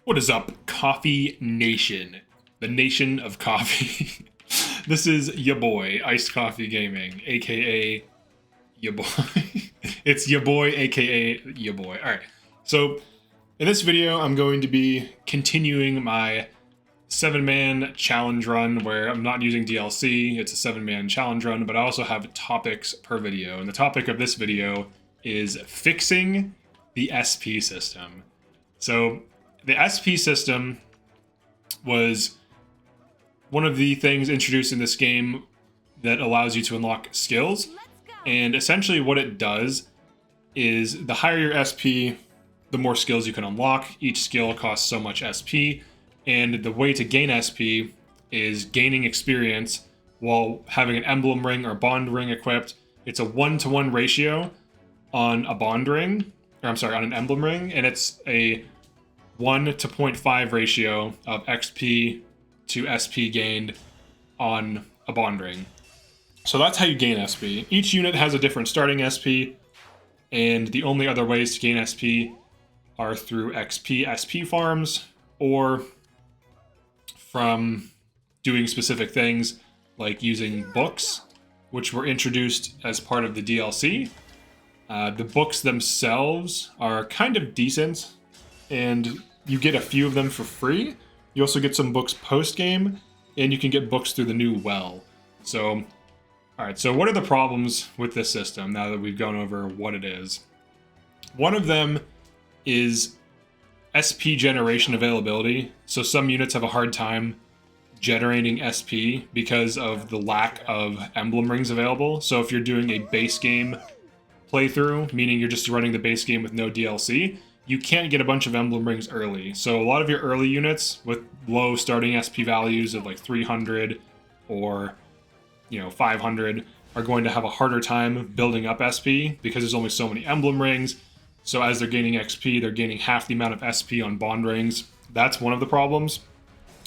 What is up, Coffee Nation? The nation of coffee. This is ya boy, Iced Coffee Gaming, aka ya boy. It's ya boy, aka ya boy. Alright, so in this video, I'm going to be continuing my 7-man challenge run where I'm not using DLC. It's a 7-man challenge run, but I also have topics per video. And the topic of this video is fixing the SP system. So the SP system was one of the things introduced in this game that allows you to unlock skills. And essentially what it does is the higher your SP, the more skills you can unlock. Each skill costs so much SP. And the way to gain SP is gaining experience while having an emblem ring or bond ring equipped. It's a 1-to-1 ratio on a bond ring, or I'm sorry, on an emblem ring, and it's a 1 to 0.5 ratio of XP to SP gained on a bond ring. So that's how you gain SP. Each unit has a different starting SP, and the only other ways to gain SP are through XP SP farms or from doing specific things like using books, which were introduced as part of the DLC. The books themselves are kind of decent, and you get a few of them for free. You also get some books post-game, and you can get books through the new well. So, alright, so what are the problems with this system now that we've gone over what it is? One of them is SP generation availability. So some units have a hard time generating SP because of the lack of emblem rings available. So if you're doing a base game playthrough, meaning you're just running the base game with no DLC, you can't get a bunch of emblem rings early. So a lot of your early units with low starting SP values of like 300 or 500 are going to have a harder time building up SP because there's only so many emblem rings. So as they're gaining XP, they're gaining half the amount of SP on bond rings. That's one of the problems.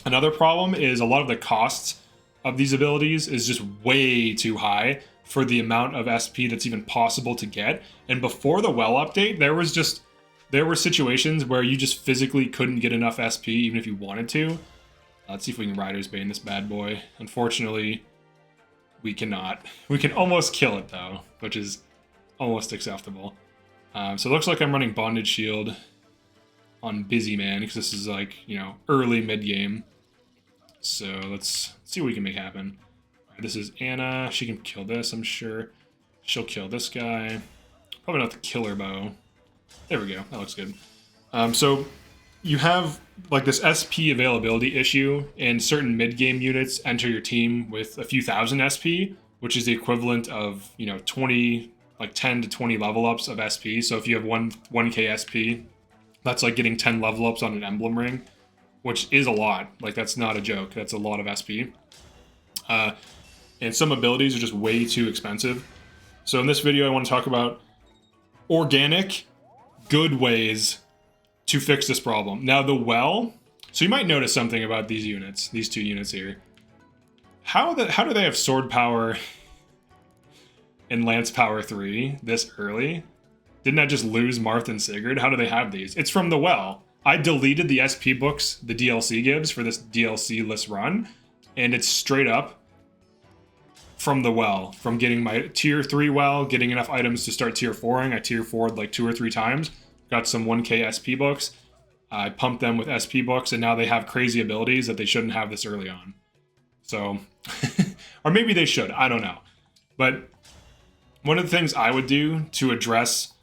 Another problem is a lot of the costs of these abilities is just way too high for the amount of SP that's even possible to get. And before the well update, there were situations where you just physically couldn't get enough SP even if you wanted to. Let's see if we can Rider's Bane this bad boy. Unfortunately, we cannot. We can almost kill it though, which is almost acceptable. So it looks like I'm running Bondage Shield on Busy Man because this is like, early mid-game. So let's see what we can make happen. Right, this is Anna. She can kill this, I'm sure. She'll kill this guy. Probably not the killer bow. There we go. That looks good. So you have like this SP availability issue, and certain mid-game units enter your team with a few thousand SP, which is the equivalent of 10 to 20 level ups of SP. So if you have 1k SP, that's like getting 10 level ups on an emblem ring, which is a lot. Like, that's not a joke. That's a lot of SP. And some abilities are just way too expensive. So in this video, I want to talk about organic, good ways to fix this problem. Now, the well, so you might notice something about these units, these two units here. How do they have sword power and Lance Power 3 this early? Didn't I just lose Marth and Sigurd? How do they have these? It's from the well. I deleted the SP books the DLC gives for this DLC-less run, and it's straight up from the well. From getting my tier 3 well, getting enough items to start tier 4ing. I tier 4'd like 2 or 3 times. Got some 1k SP books. I pumped them with SP books, and now they have crazy abilities that they shouldn't have this early on. So, or maybe they should, I don't know. But one of the things I would do to address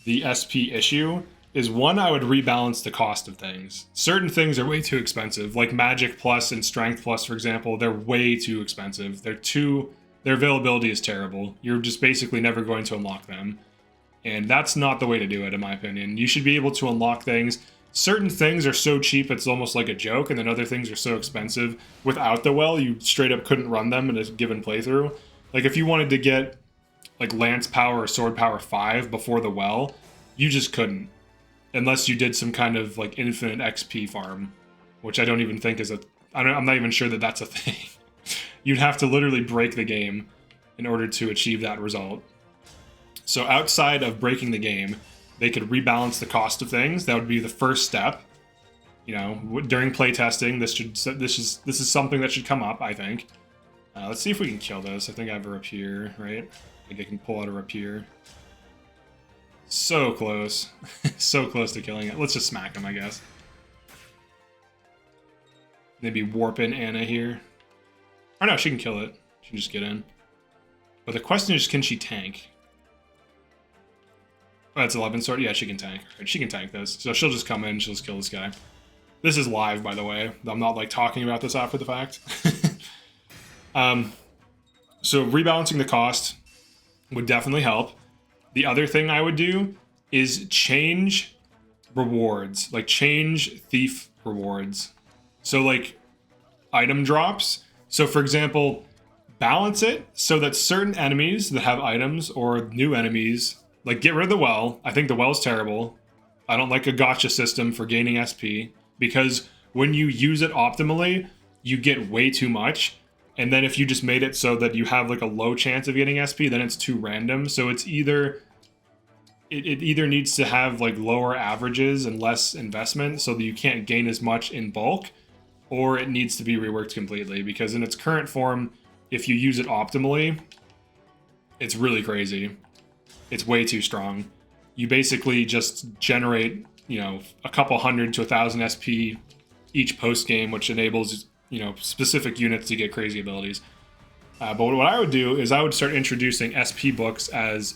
the SP issue is, one, I would rebalance the cost of things. Certain things are way too expensive, like Magic Plus and Strength Plus, for example. They're way too expensive. Their availability is terrible. You're just basically never going to unlock them. And that's not the way to do it, in my opinion. You should be able to unlock things. Certain things are so cheap it's almost like a joke, and then other things are so expensive. Without the well, you straight up couldn't run them in a given playthrough. Like, if you wanted to get like Lance Power or Sword Power 5 before the well, you just couldn't. Unless you did some kind of like infinite XP farm, which I don't even think is I'm not even sure that that's a thing. You'd have to literally break the game in order to achieve that result. So outside of breaking the game, they could rebalance the cost of things. That would be the first step. You know, during playtesting, this is something that should come up, I think. Let's see if we can kill this. I think I have a rapier, right? I think I can pull out a rapier. So close. So close to killing it. Let's just smack him, I guess. Maybe warp in Anna here. Or no, she can kill it. She can just get in. But the question is, can she tank? Oh, that's 11 sword. Yeah, she can tank. Right, she can tank this. So she'll just come in, she'll just kill this guy. This is live, by the way. I'm not like talking about this after the fact. So rebalancing the cost would definitely help. The other thing I would do is change rewards, like change thief rewards. So like item drops. So for example, balance it so that certain enemies that have items or new enemies, like get rid of the well. I think the well is terrible. I don't like a gotcha system for gaining SP because when you use it optimally, you get way too much. And then if you just made it so that you have like a low chance of getting SP, then it's too random. So it's either it either needs to have like lower averages and less investment so that you can't gain as much in bulk, or it needs to be reworked completely, because in its current form, if you use it optimally, it's really crazy. It's way too strong. You basically just generate, you know, a couple hundred to 1,000 SP each post game, which enables, you know, specific units to get crazy abilities. But what I would do is I would start introducing SP books as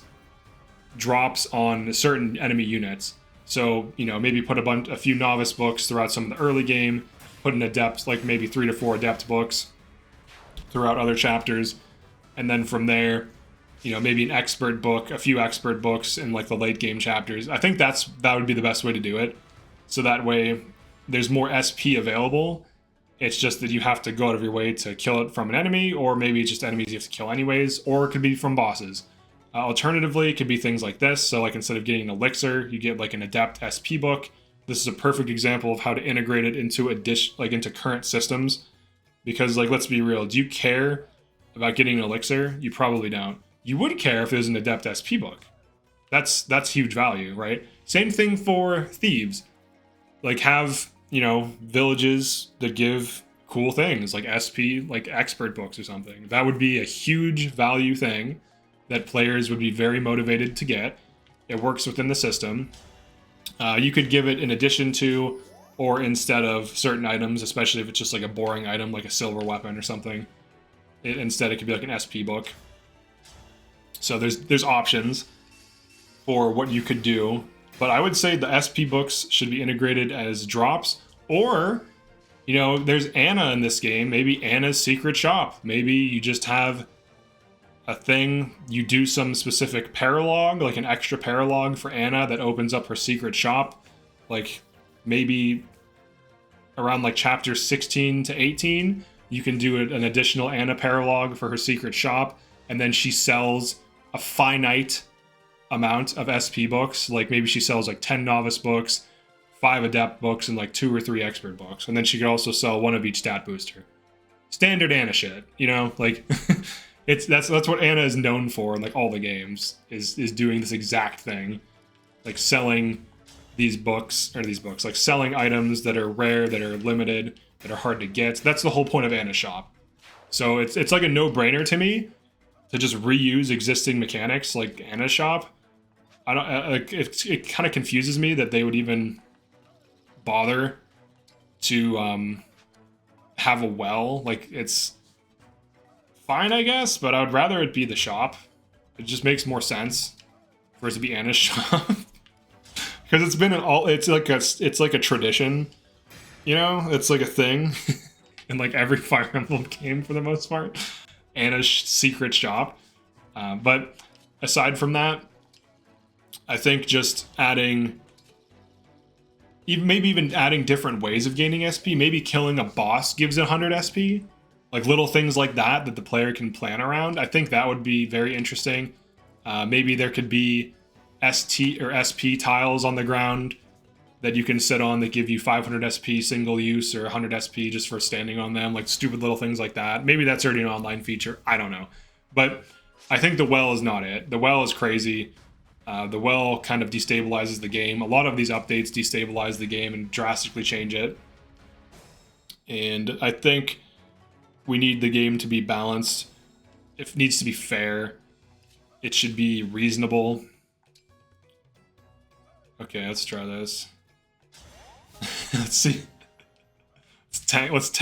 drops on certain enemy units. So, you know, maybe put a few novice books throughout some of the early game, put an adept, like maybe 3 to 4 adept books throughout other chapters, and then from there, you know, maybe an expert book, a few expert books in like the late game chapters. I think that would be the best way to do it. So that way there's more SP available. It's just that you have to go out of your way to kill it from an enemy, or maybe it's just enemies you have to kill anyways, or it could be from bosses. Alternatively, it could be things like this. So like instead of getting an elixir, you get like an adept SP book. This is a perfect example of how to integrate it into into current systems. Because like, let's be real, do you care about getting an elixir? You probably don't. You would care if there's an adept SP book. That's huge value, right? Same thing for thieves. Like have, you know, villages that give cool things like SP, like expert books or something. That would be a huge value thing that players would be very motivated to get. It works within the system. You could give it in addition to or instead of certain items, especially if it's just like a boring item like a silver weapon or something. Instead, it could be like an SP book. So there's options for what you could do. But I would say the SP books should be integrated as drops, or, you know, there's Anna in this game. Maybe Anna's secret shop. Maybe you just have a thing, you do some specific paralog, like an extra paralog for Anna that opens up her secret shop. Like maybe around like chapter 16 to 18, you can do an additional Anna paralog for her secret shop, and then she sells a finite amount of SP books. Like maybe she sells like 10 novice books, 5 adept books, and like 2 or 3 expert books. And then she could also sell 1 of each stat booster. Standard Anna shit, you know, like that's what Anna is known for in like all the games, is doing this exact thing. Like selling like selling items that are rare, that are limited, that are hard to get. That's the whole point of Anna's shop. So it's like a no-brainer to me to just reuse existing mechanics like Anna's shop. I don't. It kind of confuses me that they would even bother to have a well. Like, it's fine, I guess, but I would rather it be the shop. It just makes more sense for it to be Anna's shop. Because it's been it's like a tradition, you know? It's like a thing in like every Fire Emblem game for the most part. Anna's secret shop. But aside from that, I think just adding, maybe even adding different ways of gaining SP. Maybe killing a boss gives it 100 SP. Like little things like that the player can plan around. I think that would be very interesting. Maybe there could be ST or SP tiles on the ground that you can sit on that give you 500 SP single use or 100 SP just for standing on them. Like stupid little things like that. Maybe that's already an online feature. I don't know. But I think the well is not it. The well is crazy. The well kind of destabilizes the game. A lot of these updates destabilize the game and drastically change it. And I think we need the game to be balanced. It needs to be fair. It should be reasonable. Okay, let's try this. Let's see.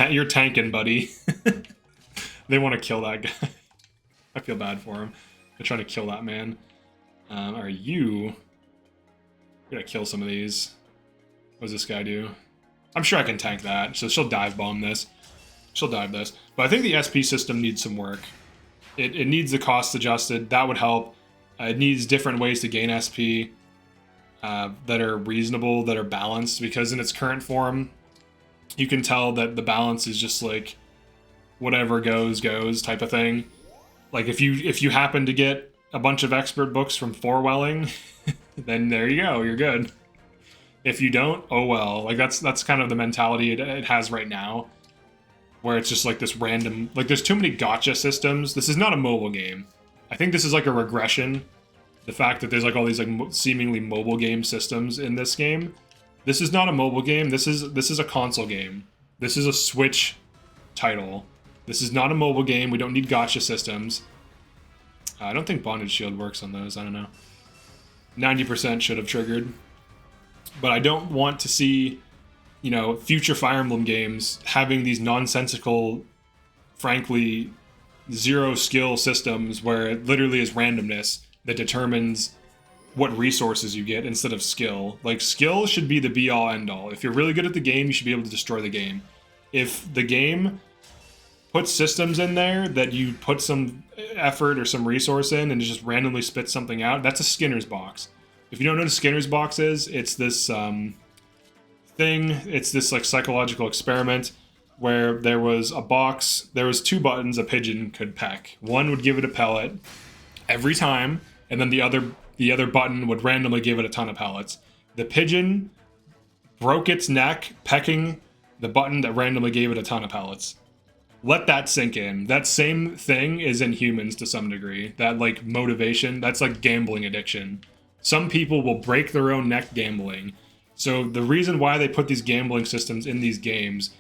You're tanking, buddy. They want to kill that guy. I feel bad for him. They're trying to kill that man. Are you... I'm gonna kill some of these. What does this guy do? I'm sure I can tank that. So she'll dive bomb this. She'll dive this. But I think the SP system needs some work. It needs the cost adjusted. That would help. It needs different ways to gain SP that are reasonable, that are balanced. Because in its current form, you can tell that the balance is just like whatever goes type of thing. Like if you happen to get a bunch of expert books from Forwelling, then there you go, you're good. If you don't, oh well. Like that's kind of the mentality it has right now, where it's just like this random, like there's too many gotcha systems. This is not a mobile game. I think this is like a regression. The fact that there's like all these like seemingly mobile game systems in this game. This is not a mobile game. This is a console game. This is a Switch title. This is not a mobile game. We don't need gotcha systems. I don't think Bondage Shield works on those. I don't know. 90% should have triggered. But I don't want to see, you know, future Fire Emblem games having these nonsensical, frankly, zero skill systems where it literally is randomness that determines what resources you get instead of skill. Like, skill should be the be-all, end-all. If you're really good at the game, you should be able to destroy the game. If the game puts systems in there that you put some effort or some resource in and just randomly spits something out, that's a Skinner's box. If you don't know what a Skinner's box is, it's this thing, it's this like psychological experiment where there was a box, there was 2 buttons a pigeon could peck. One would give it a pellet every time, and then the other button would randomly give it a ton of pellets. The pigeon broke its neck pecking the button that randomly gave it a ton of pellets. Let that sink in. That same thing is in humans to some degree. That like motivation, that's like gambling addiction. Some people will break their own neck gambling. So the reason why they put these gambling systems in these games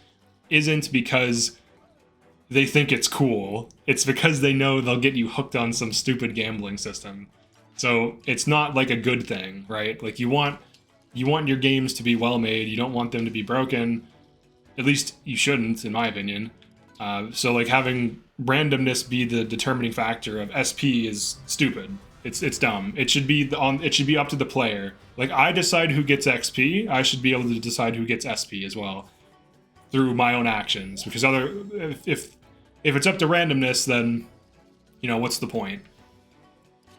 isn't because they think it's cool. It's because they know they'll get you hooked on some stupid gambling system. So it's not like a good thing, right? Like you want your games to be well made. You don't want them to be broken. At least you shouldn't, in my opinion. So like having randomness be the determining factor of SP is stupid. It's dumb. It should be up to the player. Like I decide who gets XP, I should be able to decide who gets SP as well through my own actions. Because if it's up to randomness, then you know what's the point?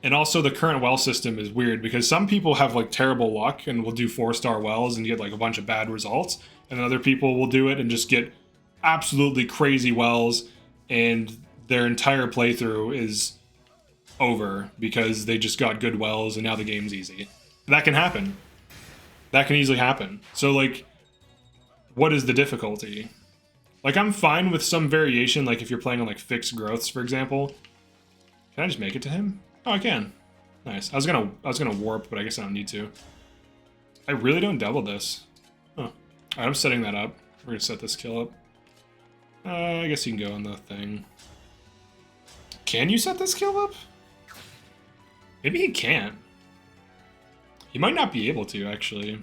And also the current well system is weird because some people have like terrible luck and will do 4-star wells and get like a bunch of bad results, and other people will do it and just get absolutely crazy wells and their entire playthrough is over because they just got good wells and now the game's easy. That can happen. That can easily happen. So like, what is the difficulty? Like I'm fine with some variation, like if you're playing on like fixed growths, for example. Can I just make it to him? Oh, I can. Nice. I was gonna warp, but I guess I don't need to. I really don't double this. Huh. Alright, I'm setting that up. We're gonna set this kill up. I guess you can go on the thing. Can you set this kill up? Maybe he can't. He might not be able to, actually.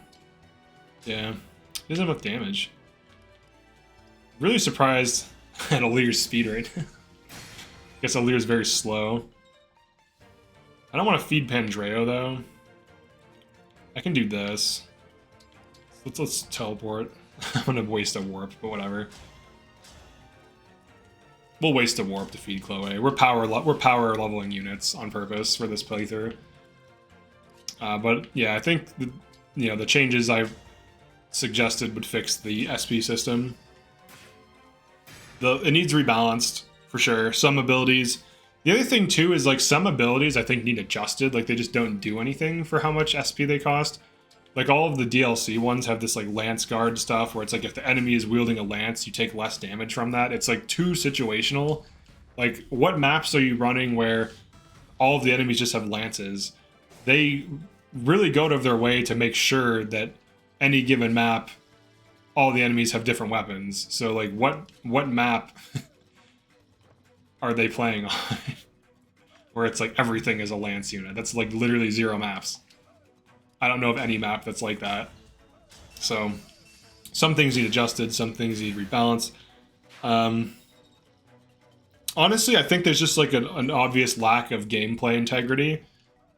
Yeah. He doesn't have enough damage. Really surprised at Alir's speed rate. I guess Alir's very slow. I don't want to feed Pandreo, though. I can do this. Let's teleport. I'm gonna waste a warp, but whatever. We'll waste a warp to feed Chloe. We're power leveling units on purpose for this playthrough. But yeah, I think the changes I've suggested would fix the SP system. It needs rebalanced for sure. Some abilities. The other thing too is like some abilities I think need adjusted. Like they just don't do anything for how much SP they cost. Like all of the DLC ones have this like lance guard stuff where it's like if the enemy is wielding a lance, you take less damage from that. It's like too situational. Like what maps are you running where all of the enemies just have lances? They really go out of their way to make sure that any given map, all the enemies have different weapons. So like what map are they playing on? Where it's like everything is a lance unit. That's like literally 0 maps. I don't know of any map that's like that. So some things need adjusted, some things need rebalanced. Honestly, I think there's just like an obvious lack of gameplay integrity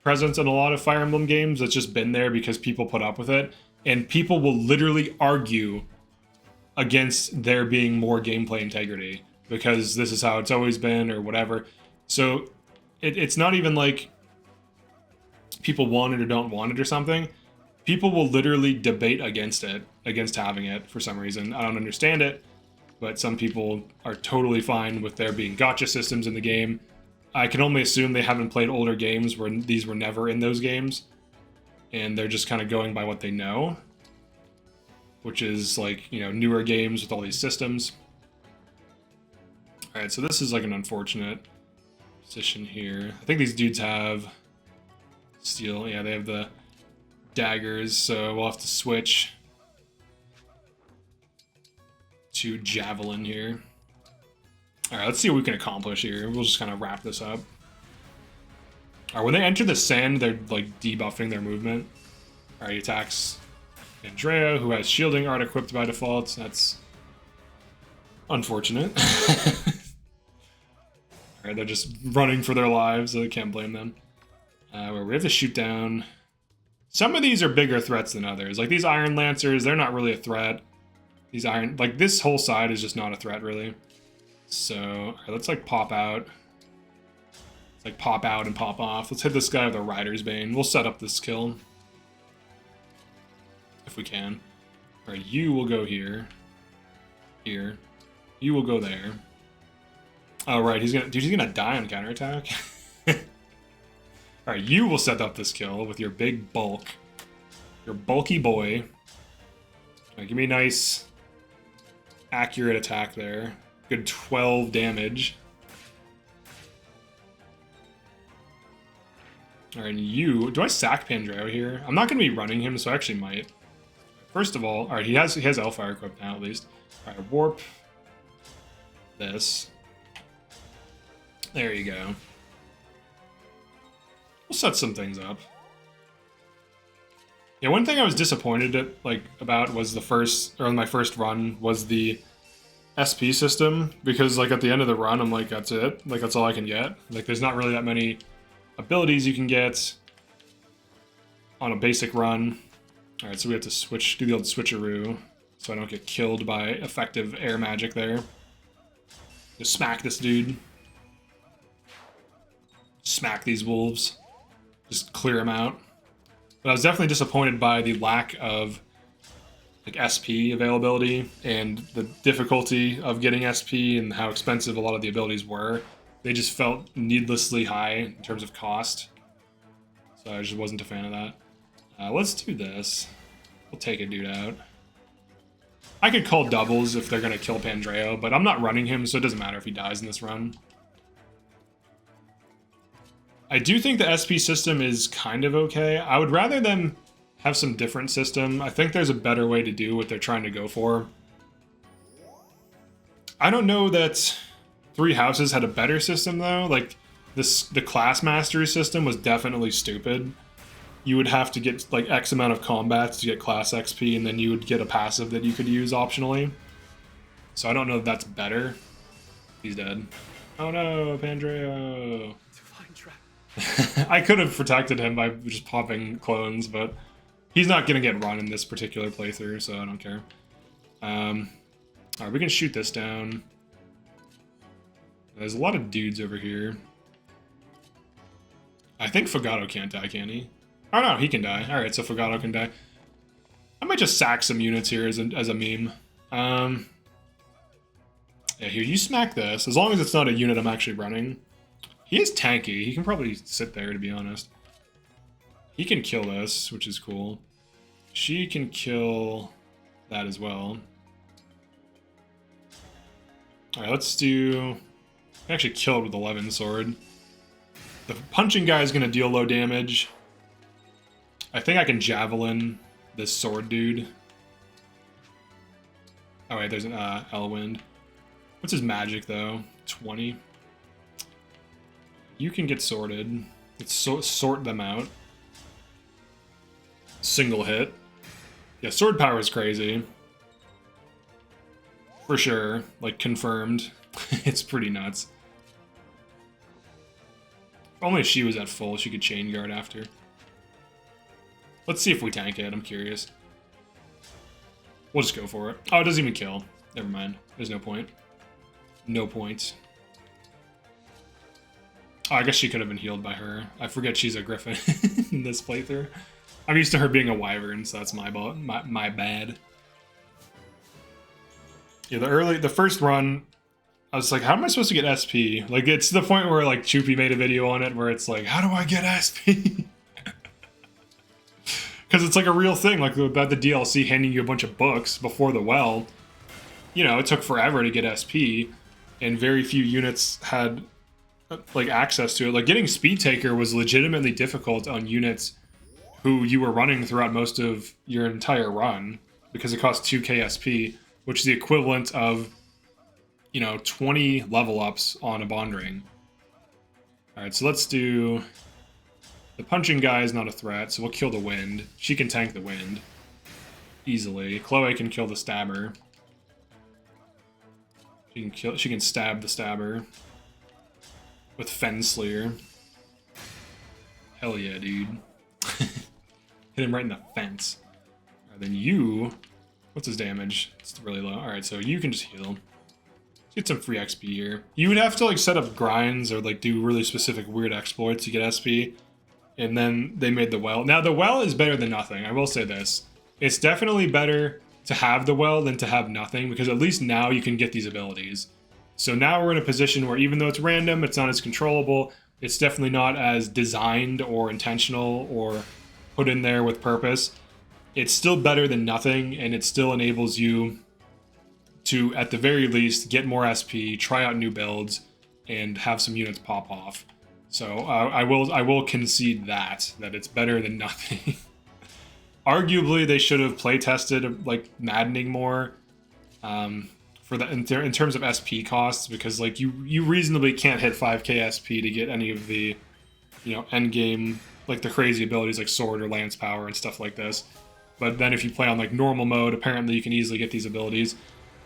present in a lot of Fire Emblem games that's just been there because people put up with it. And people will literally argue against there being more gameplay integrity because this is how it's always been or whatever. So it's not even like people want it or don't want it or something. People will literally debate against it, against having it for some reason. I don't understand it, but some people are totally fine with there being gacha systems in the game. I can only assume they haven't played older games where these were never in those games, and they're just kind of going by what they know, which is like, you know, newer games with all these systems. All right, so this is like an unfortunate position here. I think these dudes have steel. Yeah, they have the daggers, so we'll have to switch to javelin here. All right, let's see what we can accomplish here. We'll just kind of wrap this up. All right, when they enter the sand, they're like debuffing their movement. All right, he attacks Andrea, who has shielding art equipped by default. That's unfortunate. All right, they're just running for their lives, so I can't blame them. Where we have to shoot down. Some of these are bigger threats than others. Like these Iron Lancers, they're not really a threat. These iron, like this whole side is just not a threat really. So all right, let's like pop out. Let's like pop out and pop off. Let's hit this guy with a Rider's Bane. We'll set up this kill if we can. All right, you will go here. Here. You will go there. Oh right, he's gonna die on counterattack. All right, you will set up this kill with your big bulk, your bulky boy. All right, give me a nice, accurate attack there. Good 12 damage. All right, you. Do I sack Pandreo here? I'm not going to be running him, so I actually might. First of all right, he has Hellfire equipped now at least. All right, warp this. There you go. We'll set some things up. Yeah, one thing I was disappointed about was my first run was the SP system, because like at the end of the run I'm like, that's it, like that's all I can get. Like there's not really that many abilities you can get on a basic run. All right, so we have to do the old switcheroo so I don't get killed by effective air magic there. Just smack this dude. Smack these wolves. Just clear them out. But I was definitely disappointed by the lack of like SP availability and the difficulty of getting SP and how expensive a lot of the abilities were. They just felt needlessly high in terms of cost. So I just wasn't a fan of that. Let's do this. We'll take a dude out. I could call doubles if they're going to kill Pandreo, but I'm not running him, so it doesn't matter if he dies in this run. I do think the SP system is kind of okay. I would rather them have some different system. I think there's a better way to do what they're trying to go for. I don't know that Three Houses had a better system though. Like the class mastery system was definitely stupid. You would have to get like X amount of combats to get class XP, and then you would get a passive that you could use optionally. So I don't know if that's better. He's dead. Oh no, Pandreo. I could have protected him by just popping clones, but he's not going to get run in this particular playthrough, so I don't care. Alright, we can shoot this down. There's a lot of dudes over here. I think Fogado can't die, can he? Oh no, he can die. Alright, so Fogado can die. I might just sack some units here as a meme. Yeah, here, you smack this. As long as it's not a unit I'm actually running. He is tanky. He can probably sit there, to be honest. He can kill this, which is cool. She can kill that as well. Alright, let's do... I actually killed with 11 sword. The punching guy is going to deal low damage. I think I can javelin this sword dude. Oh wait, there's an Elwind. What's his magic though? 20. You can get sorted. Let's sort them out. Single hit. Yeah, sword power is crazy. For sure. Like, confirmed. It's pretty nuts. If only she was at full, she could chain guard after. Let's see if we tank it, I'm curious. We'll just go for it. Oh, it doesn't even kill. Never mind. There's no point. No point. Oh, I guess she could have been healed by her. I forget she's a griffin in this playthrough. I'm used to her being a wyvern, so that's my bad. Yeah, the first run, I was like, how am I supposed to get SP? Like, it's to the point where, like, Choopy made a video on it where it's like, how do I get SP? Because it's like a real thing, like about the DLC handing you a bunch of books before the well. You know, it took forever to get SP, and very few units had, like, access to it. Like, getting Speed Taker was legitimately difficult on units who you were running throughout most of your entire run, because it cost 2k SP, which is the equivalent of, you know, 20 level ups on a bond ring. Alright, so let's do... The punching guy is not a threat, so we'll kill the wind. She can tank the wind easily. Chloe can kill the stabber. She can stab the stabber with Fenslier. Hell yeah, dude. Hit him right in the fence. Right, then you... What's his damage? It's really low. Alright, so you can just heal. Get some free XP here. You would have to, like, set up grinds or, like, do really specific weird exploits to get SP. And then they made the well. Now, the well is better than nothing. I will say this. It's definitely better to have the well than to have nothing, because at least now you can get these abilities. So now we're in a position where even though it's random, it's not as controllable, it's definitely not as designed or intentional or put in there with purpose. It's still better than nothing, and it still enables you to, at the very least, get more SP, try out new builds, and have some units pop off. So I will concede that it's better than nothing. Arguably, they should have play tested like maddening more for the in terms of SP costs, because like you reasonably can't hit 5k SP to get any of the, you know, end game, like the crazy abilities like sword or lance power and stuff like this. But then if you play on like normal mode, apparently you can easily get these abilities.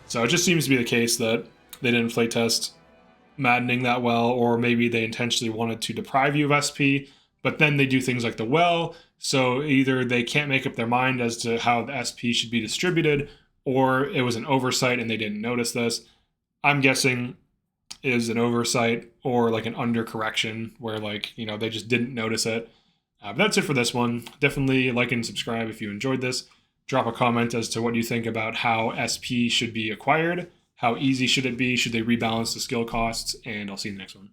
So it just seems to be the case that they didn't play test maddening that well, or maybe they intentionally wanted to deprive you of SP, but then they do things like the well, so either they can't make up their mind as to how the SP should be distributed, or it was an oversight and they didn't notice this. I'm guessing it is an oversight or like an undercorrection where, like, you know, they just didn't notice it. But that's it for this one. Definitely like and subscribe if you enjoyed this. Drop a comment as to what you think about how SP should be acquired. How easy should it be? Should they rebalance the skill costs? And I'll see you in the next one.